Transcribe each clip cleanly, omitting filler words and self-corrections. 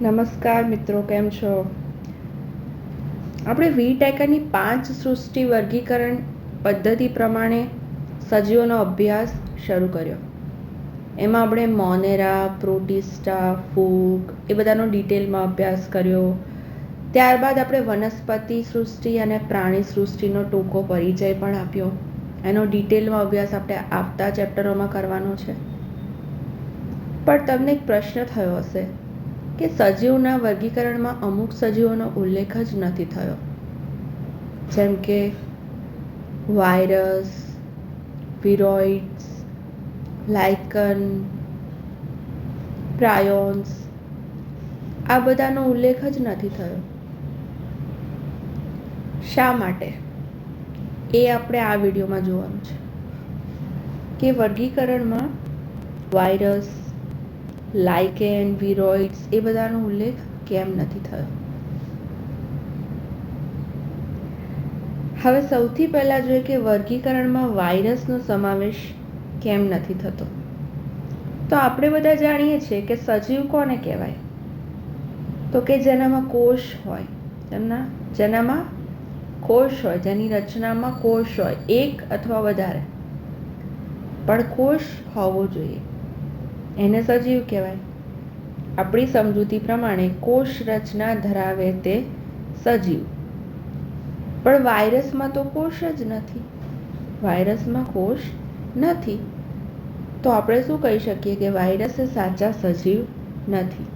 નમસ્કાર મિત્રો, કેમ છો? આપણે વી-ટેકરની 5 સૃષ્ટિ વર્ગીકરણ પદ્ધતિ પ્રમાણે સજીવોનો અભ્યાસ શરૂ કર્યો. એમાં આપણે મોનેરા, પ્રોટિસ્ટા, ફૂગ એ બધાનો ડિટેલમાં અભ્યાસ કર્યો. ત્યારબાદ આપણે વનસ્પતિ સૃષ્ટિ અને પ્રાણી સૃષ્ટિનો ટૂંકો પરિચય પણ આપ્યો. એનો ડિટેલમાં અભ્યાસ આપણે આવતા ચેપ્ટરોમાં કરવાનો છે. પણ તમને એક પ્રશ્ન થયો હશે કે સજીવના વર્ગીકરણમાં અમુક સજીવોનો ઉલ્લેખ જ નથી થયો, જેમ કે વાયરસ, વિરોઇડ્સ, લાયકન, પ્રાયોન્સ, આ બધાનો ઉલ્લેખ જ નથી થયો. શા માટે? એ આપણે આ વિડીયોમાં જોવાનું છે કે વર્ગીકરણમાં વાયરસ, લાયકેન, વિરોઇડ્સ એ બધાનો ઉલ્લેખ કેમ નથી થયો. હવે સૌથી પહેલાં જોઈએ કે વર્ગીકરણમાં વાયરસનો સમાવેશ કેમ નથી થતો. તો આપણે બધા જાણીએ છીએ કે સજીવ કોને કહેવાય? તો કે જેનામાં કોષ હોય, જેનામાં કોષ હોય, જેની રચનામાં કોષ હોય, એક અથવા વધારે, પણ કોષ હોવો જોઈએ, એને સજીવ કહેવાય. આપણી સમજૂતી પ્રમાણે કોષ રચના ધરાવે તે સજીવ. પણ વાયરસમાં તો કોષ જ નથી. વાયરસમાં કોષ નથી, તો આપણે શું કહી શકીએ કે વાયરસ એ સાચા સજીવ નથી.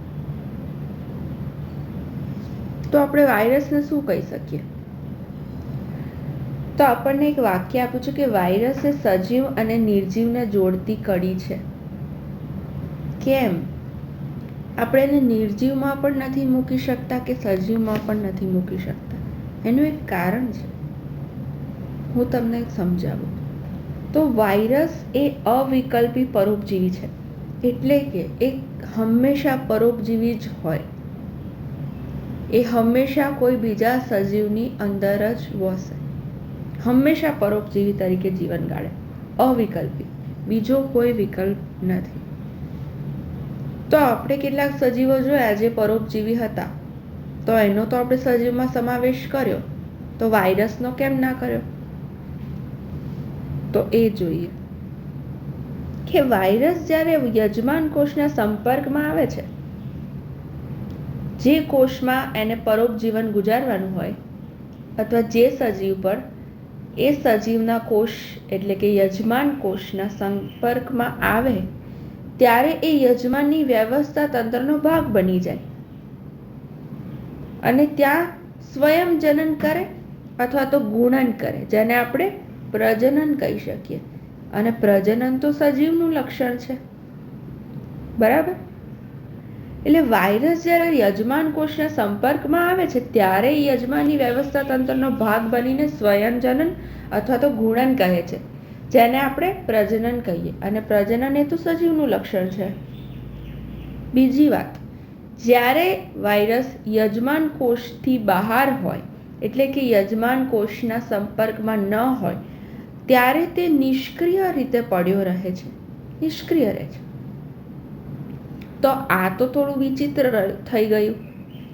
તો આપણે વાયરસને શું કહી શકીએ? તો આપણને એક વાક્ય આપ્યું છે કે વાયરસ એ સજીવ અને નિર્જીવને જોડતી કડી છે. કેમ? આપણે એને નિર્જીવમાં પણ નથી મૂકી શકતા કે સજીવમાં પણ નથી મૂકી શકતા. એનું એક કારણ છે, હું તમને સમજાવું. તો વાયરસ એ અવિકલ્પી પરોપજીવી છે, એટલે કે એ હંમેશા પરોપજીવી જ હોય. એ હંમેશા કોઈ બીજા સજીવની અંદર જ વસે, હંમેશા પરોપજીવી તરીકે જીવન ગાળે, અવિકલ્પી, બીજો કોઈ વિકલ્પ નથી. તો આપણે કેટલાક સજીવો જોયા જે પરોપજીવી હતા, તો એનો તો આપણે સજીવમાં સમાવેશ કર્યો, તો વાયરસનો કેમ ના કર્યો? તો એ જોઈએ કે વાયરસ જ્યારે યજમાન કોષના સંપર્કમાં આવે છે, જે કોષમાં એને પરોપજીવન ગુજારવાનું હોય, અથવા જે સજીવ પર એ સજીવના કોષ એટલે કે યજમાન કોષના સંપર્કમાં આવે, ત્યારે એ યજમાનની વ્યવસ્થા તંત્રનો ભાગ બની જાય અને ત્યાં સ્વયં જનન કરે અથવા તો ગુણન કરે, જેને આપણે પ્રજનન કહી શકીએ. અને પ્રજનન તો સજીવનું લક્ષણ છે, બરાબર? એટલે વાયરસ જ્યારે યજમાન કોષના સંપર્કમાં આવે છે, ત્યારે યજમાનની વ્યવસ્થા તંત્રનો ભાગ બનીને સ્વયં જનન અથવા તો ગુણન કહે છે, જેને આપણે પ્રજનન કહીએ. અને પ્રજનન એ તો સજીવનું લક્ષણ છે. બીજી વાત, જ્યારે વાયરસ યજમાન કોષથી બહાર હોય, એટલે કે યજમાન કોષના સંપર્કમાં ન હોય, ત્યારે તે નિષ્ક્રિય રીતે પડ્યો રહે છે, નિષ્ક્રિય રહે છે. તો આ તો થોડું વિચિત્ર થઈ ગયું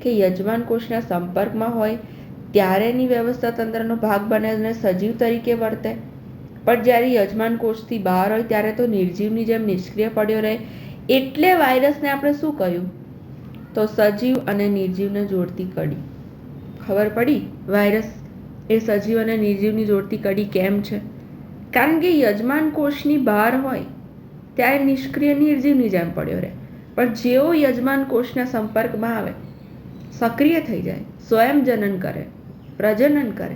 કે યજમાન કોષના સંપર્કમાં હોય ત્યારે એની વ્યવસ્થા તંત્રનો ભાગ બને અને સજીવ તરીકે વર્તે, પણ જ્યારે યજમાન કોષથી બહાર હોય ત્યારે તો નિર્જીવની જેમ નિષ્ક્રિય પડ્યો રહે. એટલે વાયરસને આપણે શું કહ્યું? તો સજીવ અને નિર્જીવને જોડતી કડી. ખબર પડી વાયરસ એ સજીવ અને નિર્જીવની જોડતી કડી કેમ છે? કારણ કે યજમાન કોષની બહાર હોય ત્યારે નિષ્ક્રિય નિર્જીવની જેમ પડ્યો રહે, પણ જેવો યજમાન કોષના સંપર્કમાં આવે, સક્રિય થઈ જાય, સ્વયં જનન કરે, પ્રજનન કરે,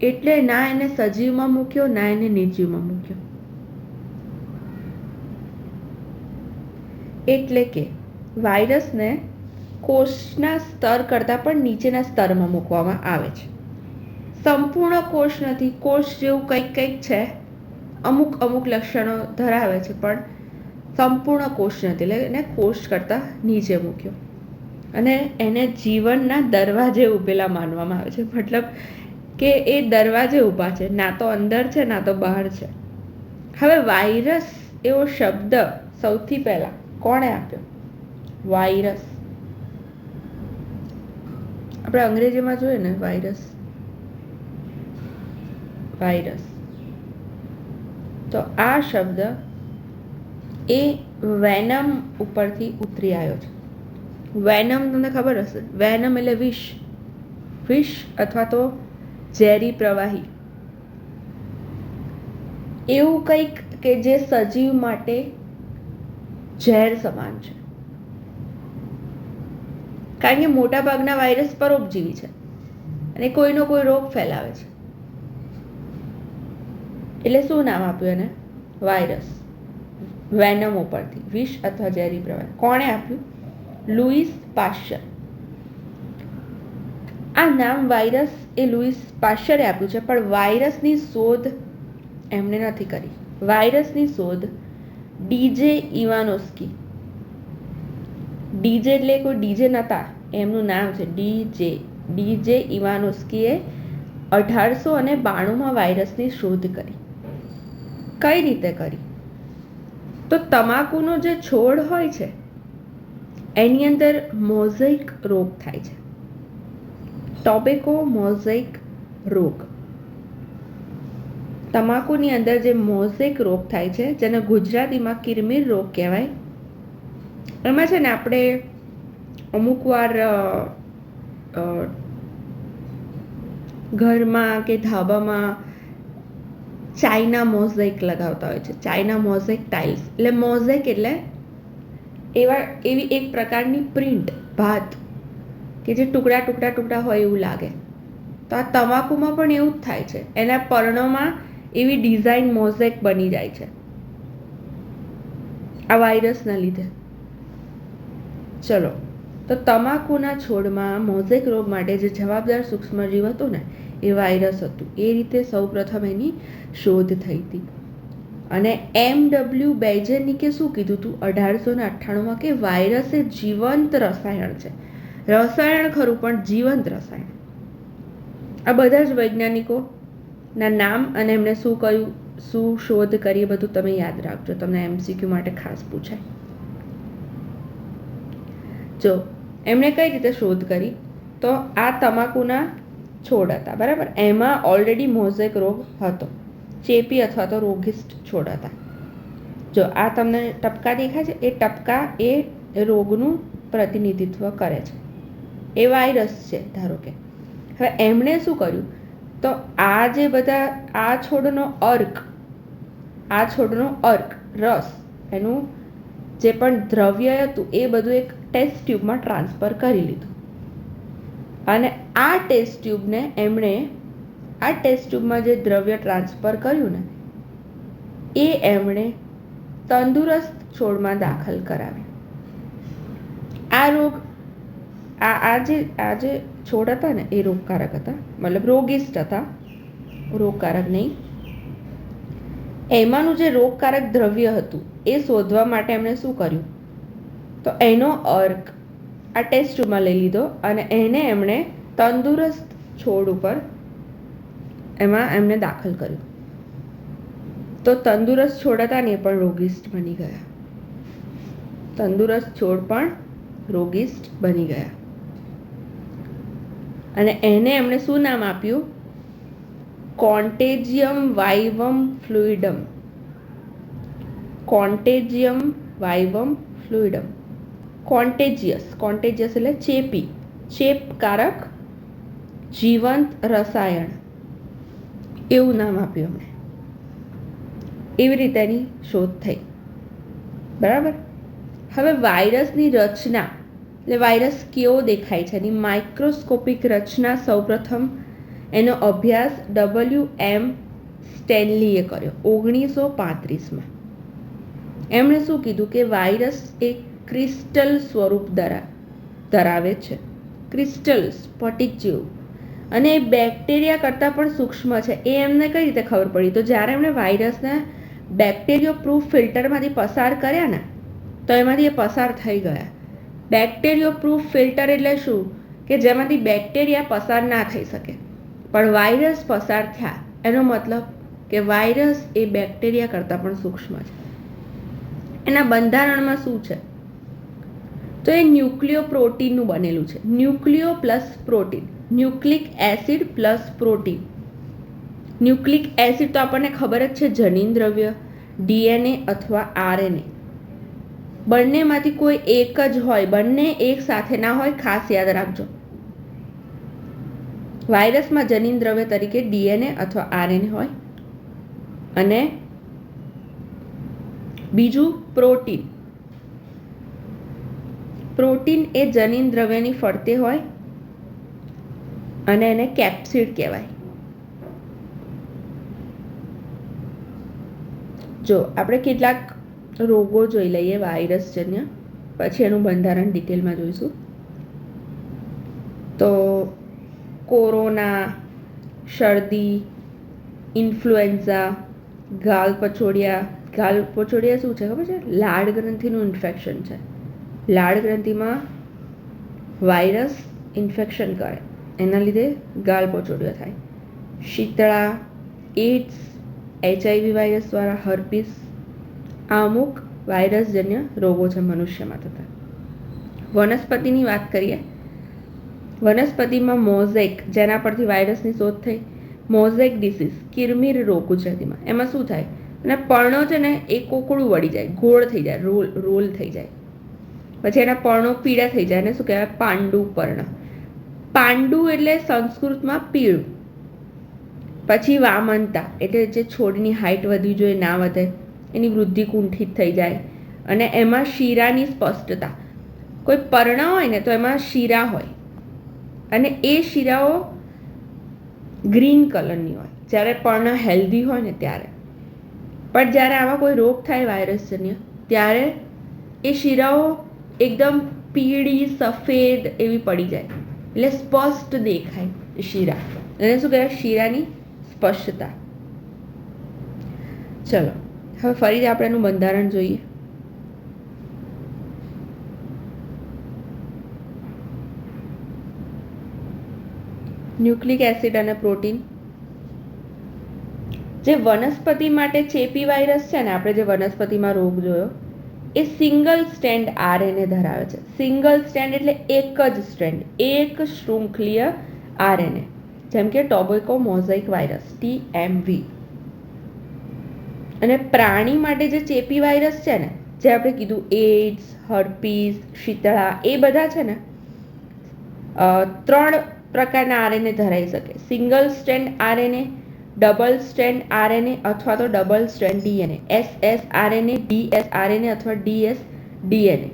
એટલે ના એને સજીવમાં મૂક્યો, ના એને નિર્જીવમાં મૂક્યો. એટલે કે વાયરસને કોષના સ્તર કરતાં પણ નીચેના સ્તરમાં મૂકવામાં આવે છે. સંપૂર્ણ કોષ નથી, કોષ જેવું કંઈક છે, અમુક લક્ષણો ધરાવે છે, પણ સંપૂર્ણ કોષ નથી, એટલે એને કોષ કરતાં નીચે મૂક્યો અને એને જીવનના દરવાજે ઊભેલા માનવામાં આવે છે. મતલબ કે એ દરવાજે ઊભા છે, ના તો અંદર છે ના તો બહાર છે. હવે વાયરસ એવો શબ્દ સૌથી પહેલા કોણે આપ્યો? વાયરસ. આપણે અંગ્રેજીમાં જોઈએ ને વાયરસ, વાયરસ, તો આ શબ્દ એ વેનમ ઉપરથી ઉતરી આવ્યો છે. વેનમ તમને ખબર હશે, વેનમ એટલે વિષ, વિષ અથવા તો ઝેરી પ્રવાહી, એવું કંઈક કે જે સજીવ માટે ઝેર સમાન છે. કારણ કે મોટા ભાગના વાયરસ પરોપજીવી છે અને કોઈનો કોઈ રોગ ફેલાવે છે. એટલે શું નામ આપ્યું એને? વાયરસ. વેનમ ઉપરથી, વિષ અથવા ઝેરી પ્રવાહી. કોણે આપ્યું? લુઈસ પાશ્ચર. આ નામ વાયરસ એ લુઈસ પાશ્ચરે આપ્યું છે, પણ વાયરસની શોધ એમણે નથી કરી. વાયરસની શોધ ડીજે ઇવાનોસ્કી, ડીજે એટલે કોઈ ડીજે નતા, એમનું નામ છે ડીજે ઇવાનોસ્કીએ 1892માં વાયરસની શોધ કરી. કઈ રીતે કરી? તો તમાકુનો જે છોડ હોય છે એની અંદર મોઝેઇક રોગ થાય છે, ટોબેકો મોઝેઇક રોગ. તમાકુની અંદર જે મોઝેઇક રોગ થાય છે, જેને ગુજરાતીમાં કિરમીર રોગ કહેવાય, એમાં છે ને આપણે અમુક વાર ઘરમાં કે ધાબામાં ચાઇના મોઝેઇક લગાવતા હોય છે, ચાઇના મોઝેઇક ટાઇલ્સ. એટલે મોઝેઇક એટલે એવી એક પ્રકારની પ્રિન્ટ, ભાત કે જે ટુકડા ટુકડા ટુકડા હોય એવું લાગે. તો આ તમાકુમાં પણ એવું જ થાય છે, એના પર્ણોમાં એવી ડિઝાઇન મોઝેક બની જાય છે આ વાયરસના લીધે. ચલો, તો તમાકુના છોડમાં મોઝેક રોગ માટે જે જવાબદાર સૂક્ષ્મજીવ હતું ને એ વાયરસ હતું. એ રીતે સૌપ્રથમ એની શોધ થઈ હતી. અને M.W. બેઇજેનિકે શું કીધું હતું 1898માં કે વાયરસ એ જીવંત રસાયણ છે. રસાયણ ખરું, પણ જીવંત રસાયણ. આ બધા જ વૈજ્ઞાનિકોના નામ અને એમણે શું કહ્યું, શું શોધ કરી, એ બધું તમે યાદ રાખજો, તમને MCQ માટે ખાસ પૂછાય. જો એમણે કઈ રીતે શોધ કરી, તો આ તમાકુના છોડ હતા, બરાબર, એમાં ઓલરેડી મોઝેક રોગ હતો, ચેપી અથવા તો રોગિષ્ટ છોડ હતા. જો આ તમને ટપકા દેખાય છે, એ ટપકા એ રોગનું પ્રતિનિધિત્વ કરે છે, એ વાયરસ છે ધારો કે. હવે એમણે શું કર્યું, તો આ જે બધા આ છોડનો અર્ક રસ, એનું જે પણ દ્રવ્ય હતું એ બધું એક ટેસ્ટ ટ્યુબમાં ટ્રાન્સફર કરી લીધું. અને આ ટેસ્ટ ટ્યુબમાં જે દ્રવ્ય ટ્રાન્સફર કર્યું ને એ એમણે તંદુરસ્ત છોડમાં દાખલ કરાવ્યું. આ રોગ આ જે છોડ હતા ને એ રોગકારક હતા, મતલબ રોગિષ્ટ હતા, રોગકારક નહીં. એમાંનું જે રોગકારક દ્રવ્ય હતું એ શોધવા માટે એમણે શું કર્યું, તો એનો અર્ક આ ટેસ્ટ ટ્યુબમાં લઈ લીધો અને એને એમણે તંદુરસ્ત છોડ ઉપર એમણે દાખલ કર્યું. તો તંદુરસ્ત છોડ હતા ને એ પણ રોગિષ્ટ બની ગયા. તંદુરસ્ત છોડ પણ રોગિષ્ટ બની ગયા. અને એને એમણે શું નામ આપ્યું? કોન્ટેજિયમ વાઇવમ ફ્લુઇડમ. કોન્ટેજિયમ વાઇવમ ફ્લુઇડમ. કોન્ટેજિયસ એટલે ચેપી, ચેપકારક જીવંત રસાયણ, એવું નામ આપ્યું એમણે. એવી રીતે એની શોધ થઈ, બરાબર. હવે વાયરસની રચના, એટલે વાયરસ કેવો દેખાય છે, એની માઇક્રોસ્કોપિક રચના સૌપ્રથમ એનો અભ્યાસ W.M. સ્ટેનલીએ કર્યો 1935માં. એમણે શું કીધું કે વાયરસ એક ક્રિસ્ટલ સ્વરૂપ ધરાવે છે, ક્રિસ્ટલ, સ્ફટિક જેવું, અને એ બેક્ટેરિયા કરતાં પણ સૂક્ષ્મ છે. એ એમને કઈ રીતે ખબર પડી, તો જ્યારે એમણે વાયરસના બેક્ટેરિયો પ્રૂફ ફિલ્ટરમાંથી પસાર કર્યા ને તો એમાંથી એ પસાર થઈ ગયા. બેક્ટેરિયો પ્રૂફ ફિલ્ટર એટલે શું, કે જેમાંથી બેક્ટેરિયા પસાર ના થઈ શકે પણ વાયરસ પસાર થયા. એનો મતલબ કે વાયરસ એ બેક્ટેરિયા કરતાં પણ સૂક્ષ્મ છે. એના બંધારણમાં શું છે, તો એ ન્યુક્લિયો પ્રોટીનનું બનેલું છે. Nucleo plus protein, nucleic acid plus protein. Nucleic acid તો આપણને ખબર જ છે, જનીન દ્રવ્ય, ડીએનએ અથવા આરએનએ, બંનેમાંથી કોઈ એક જ હોય, બંને એક સાથે ના હોય, ખાસ યાદ રાખજો. વાયરસમાં જનીન દ્રવ્ય તરીકે ડીએનએ અથવા આરએનએ હોય. અને બીજું પ્રોટીન. પ્રોટીન એ જનીન દ્રવ્યની ફરતે હોય અને એને કેપ્સિડ કહેવાય. જો આપણે કેટલાક રોગો જોઈ લઈએ વાયરસજન્ય, પછી એનું બંધારણ ડિટેલમાં જોઈશું. તો કોરોના, શરદી, ઇન્ફ્લુએન્ઝા, ગાલપચોડિયા. ગાલપચોડિયા શું છે ખબર છે? લાળ ગ્રંથિનું ઇન્ફેક્શન છે. લાળ ગ્રંથિમાં વાયરસ ઇન્ફેક્શન કરે, એના લીધે ગાલપચોડિયો થાય. શીતળા, એઇડ્સ, HIV વાયરસ દ્વારા હર્પીસ, આ અમુક વાયરસજન્ય રોગો છે મનુષ્યમાં થતા. વનસ્પતિની વાત કરીએ. વનસ્પતિમાં મોઝેક, જેના પરથી વાયરસની શોધ થઈ, મોઝેક ડિસીઝ, કિરમીર રોગ ગુજરાતીમાં. એમાં શું થાય? અને પર્ણો છે ને એ કોકડું વળી જાય, ગોળ થઈ જાય, રોલ થઈ જાય. પછી એના પર્ણો પીળા થઈ જાય, એને શું કહેવાય? પાંડુ પર્ણ. પાંડુ એટલે સંસ્કૃતમાં પીળું. પછી વામનતા, એટલે જે છોડની હાઇટ વધવી જોઈએ ના વધે, એની વૃદ્ધિ કુંઠિત થઈ જાય. અને એમાં શીરાની સ્પષ્ટતા. કોઈ પર્ણ હોય ને તો એમાં શીરા હોય, અને એ શીરાઓ ગ્રીન કલરની હોય જ્યારે પર્ણ હેલ્ધી હોય ને ત્યારે. પણ જ્યારે આવા કોઈ રોગ થાય વાયરસજન્ય, ત્યારે એ શીરાઓ એકદમ પીળી સફેદ એવી પડી જાય, એટલે સ્પષ્ટ દેખાય એ શીરા. એને શું કહેવાય? શીરાની સ્પષ્ટતા. ચલો હવે ફરીથી આપણે એનું બંધારણ જોઈએ. ન્યુક્લિક એસિડ અને પ્રોટીન. જે વનસ્પતિ માટે ચેપી વાયરસ છે ને, આપણે જે વનસ્પતિમાં રોગ જોયો, એ સિંગલ સ્ટ્રેન્ડ આરએનએ ધરાવે છે. સિંગલ સ્ટ્રેન્ડ એટલે એક જ સ્ટ્રેન્ડ, એક શૃંખલીય આરએનએ, જેમ કે ટોબેકો મોઝેક વાયરસ TMV. અને પ્રાણી માટે જે ચેપી વાયરસ છે ને, જે આપણે કીધું એઇડ્સ, હર્પીસ, શીતળા, એ બધા છે ને 3 પ્રકારના આરએનએ ધરાઈ શકે. Single strand RNA, double strand RNA અથવા તો double strand DNA, SSRNA, DSRNA અથવા DSDNA.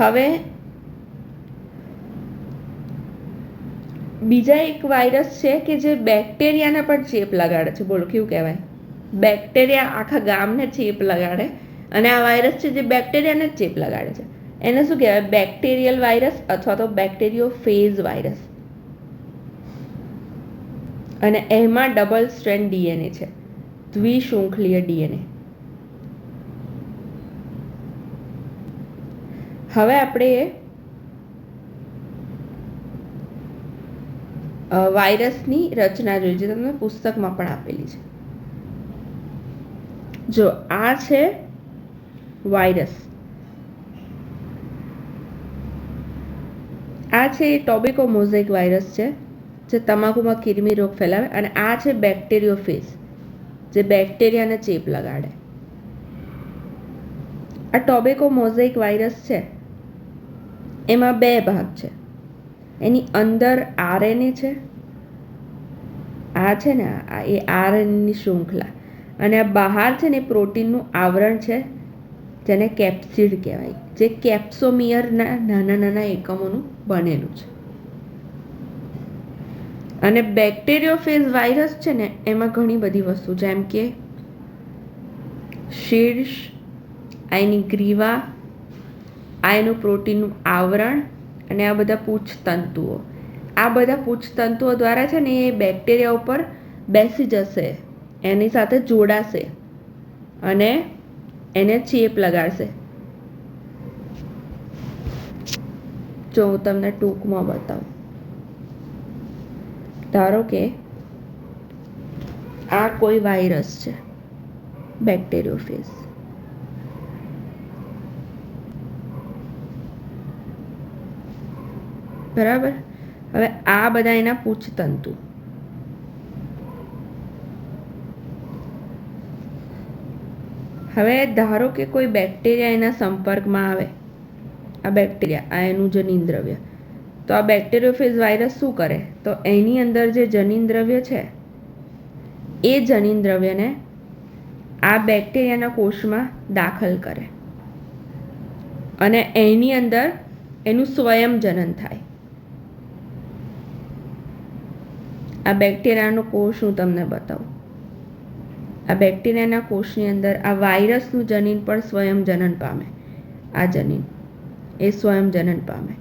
હવે બીજા એક વાયરસ છે કે જે બેક્ટેરિયાને પણ ચેપ લગાડે છે. બોલો કેવું કહેવાય? બેક્ટેરિયા આખા ગામને ચેપ લગાડે, અને આ વાયરસ છે જે બેક્ટેરિયાને જ ચેપ લગાડે છે. એને શું કહેવાય? બેક્ટેરિયલ વાયરસ અથવા તો બેક્ટેરિયોફેજ વાયરસ. અને એમાં ડબલ સ્ટ્રેન્ડ ડીએનએ છે, દ્વિશૃંખલીય ડીએનએ. હવે આપણે વાયરસની રચના જોઈએ, જે તમને પુસ્તકમાં પણ આપેલી છે. જો આ છે વાયરસ, આ છે ટોબેકો મોઝેક વાયરસ છે, જે તમાકુમાં કિરમી રોગ ફેલાવે. અને આ છે બેક્ટેરિયોફેજ, જે બેક્ટેરિયાને ચેપ લગાડે. આ ટોબેકો મોઝેક વાયરસ છે, એમાં 2 ભાગ છે. એની અંદર આરએનએ છે, આ છે ને એ આરએનએની શૃંખલા, અને આ બહાર છે ને પ્રોટીનનું આવરણ છે, જેને કેપ્સિડ કહેવાય, જે કેપ્સોમિયરના નાના નાના એકમોનું બનેલું છે. અને બેક્ટેરિયોફેજ વાયરસ છે ને, એમાં ઘણી બધી વસ્તુ, જેમ કે શીર્ષ, આની ગ્રીવા, આ એનું પ્રોટીનનું આવરણ, અને આ બધા પૂંછતંતુઓ. આ બધા પૂંછતંતુઓ દ્વારા છે ને એ બેક્ટેરિયા ઉપર બેસી જશે, એની સાથે જોડાશે અને એને ચેપ લગાડશે. જો હું તમને ટૂંકમાં બતાવું. ધારો કે આ કોઈ વાયરસ છે, બેક્ટેરિયોફેજ. બરાબર. હવે આ બધા એના પૂછતંતુ. હવે ધારો કે કોઈ બેક્ટેરિયા એના સંપર્કમાં આવે, આ બેક્ટેરિયા, આ એનું જનીન દ્રવ્ય, તો આ બેક્ટેરિયોફેજ વાયરસ શું કરે? તો એની અંદર જે જનીન દ્રવ્ય છે એ જનીન દ્રવ્યને આ બેક્ટેરિયાના કોષમાં દાખલ કરે અને એની અંદર એનું સ્વયં જનન થાય. આ બેક્ટેરિયાનો કોષ હું તમને બતાવું. આ બેક્ટેરિયાના કોષની અંદર આ વાયરસનું જનીન પણ સ્વયં જનન પામે. આ જનીન એ સ્વયં જનન પામે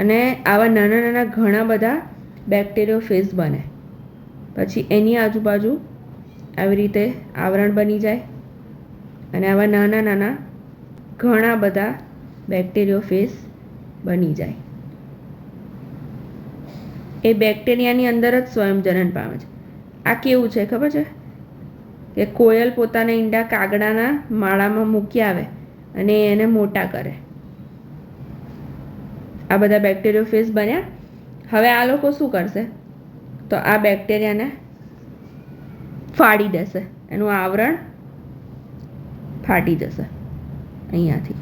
અને આવા નાના નાના ઘણા બધા બેક્ટેરિયોફેજ બને. પછી એની આજુબાજુ આવી રીતે આવરણ બની જાય અને આવા નાના નાના ઘણા બધા બેક્ટેરિયોફેજ બની જાય. એ બેક્ટેરિયાની અંદર જ સ્વયં જનન પામે છે. આ કેવું છે ખબર છે? કે કોયલ પોતાના ઈંડા કાગડાના માળામાં મૂકી આવે અને એને મોટા કરે. આ બધા બેક્ટેરિયોફેજ બન્યા. હવે આ લોકો શું કરશે? તો આ બેક્ટેરિયાને ફાડી દેશે, એનું આવરણ ફાટી જશે. અહીંયાથી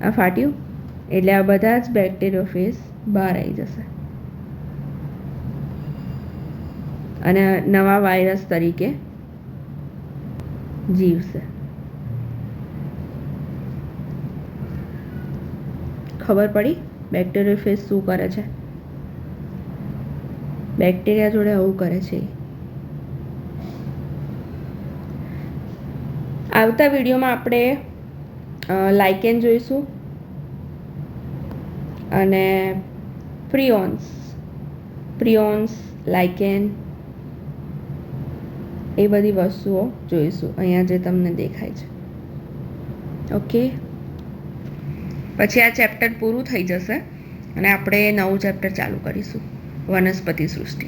આ ફાટ્યું એટલે આ બધા જ બેક્ટેરિયોફેજ બહાર આવી જશે અને નવા વાયરસ તરીકે જીવશે. ખબર પડી બેક્ટેરિયોફેજ શું કરે છે? બેક્ટેરિયા જોડે આવું કરે છે. આવતા વિડીયોમાં આપણે લાઇકેન જોઈશું અને પ્રિયોન્સ, લાઇકેન એ બધી વસ્તુઓ જોઈશું અહીંયા જે તમને દેખાય છે. ઓકે, પછી આ ચેપ્ટર પૂરું થઈ જશે અને આપણે નવું ચેપ્ટર ચાલુ કરીશું, વનસ્પતિ સૃષ્ટિ.